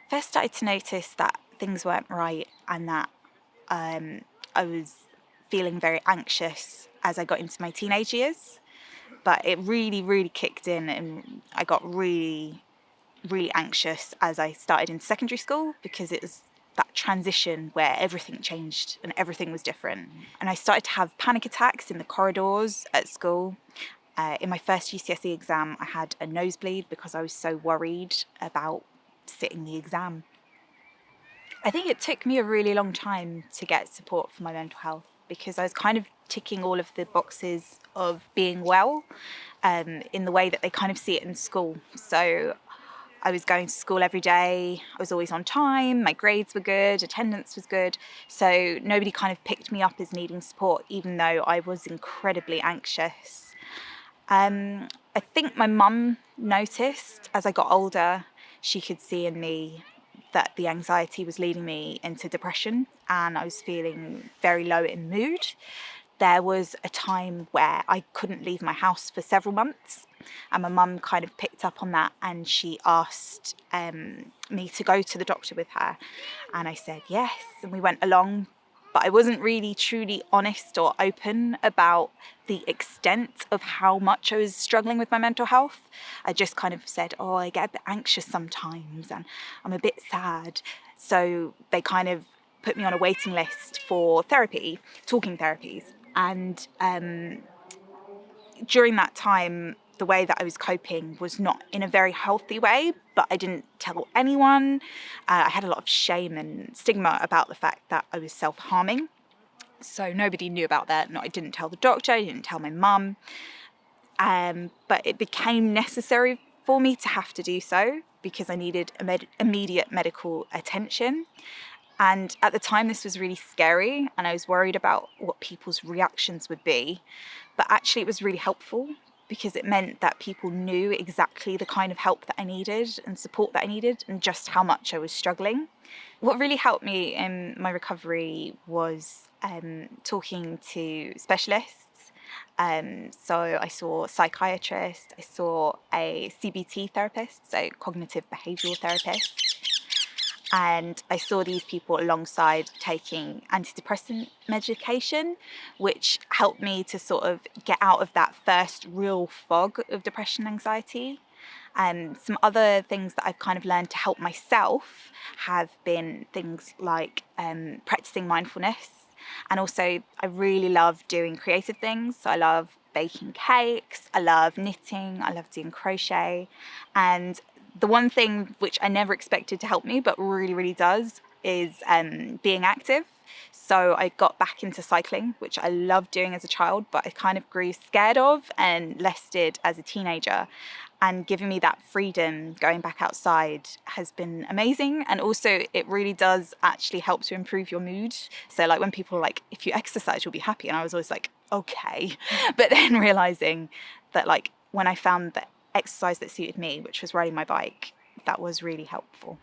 first started to notice that things weren't right and that I was feeling very anxious as I got into my teenage years. But it really, really kicked in, and I got really, really anxious as I started in secondary school, because it was that transition where everything changed and everything was different. And I started to have panic attacks in the corridors at school. In my first GCSE exam, I had a nosebleed because I was so worried about sitting the exam. I think it took me a really long time to get support for my mental health, because I was kind of ticking all of the boxes of being well, in the way that they kind of see it in school. So I was going to school every day, I was always on time, my grades were good, attendance was good. So nobody kind of picked me up as needing support, even though I was incredibly anxious. I think my mum noticed as I got older. She could see in me that the anxiety was leading me into depression, and I was feeling very low in mood. There was a time where I couldn't leave my house for several months, and my mum kind of picked up on that, and she asked me to go to the doctor with her, and I said yes, and we went along. But I wasn't really truly honest or open about the extent of how much I was struggling with my mental health. I just kind of said, oh, I get a bit anxious sometimes and I'm a bit sad. So they kind of put me on a waiting list for therapy, talking therapies. And during that time, the way that I was coping was not in a very healthy way, but I didn't tell anyone. I had a lot of shame and stigma about the fact that I was self-harming. So nobody knew about that. No, I didn't tell the doctor, I didn't tell my mum. But it became necessary for me to have to do so because I needed immediate medical attention. And at the time, this was really scary, and I was worried about what people's reactions would be. But actually, it was really helpful, because it meant that people knew exactly the kind of help that I needed and support that I needed, and just how much I was struggling. What really helped me in my recovery was talking to specialists. So I saw a psychiatrist, I saw a CBT therapist, so cognitive behavioural therapist. And I saw these people alongside taking antidepressant medication, which helped me to sort of get out of that first real fog of depression and anxiety. And some other things that I've kind of learned to help myself have been things like practicing mindfulness. And also, I really love doing creative things. So I love baking cakes, I love knitting, I love doing crochet. And the one thing which I never expected to help me, but really, really does, is being active. So I got back into cycling, which I loved doing as a child, but I kind of grew scared of and less did as a teenager. And giving me that freedom going back outside has been amazing. And also, it really does actually help to improve your mood. So like when people are like, if you exercise, you'll be happy. And I was always like, okay. But then realizing that, like, when I found the exercise that suited me, which was riding my bike, that was really helpful.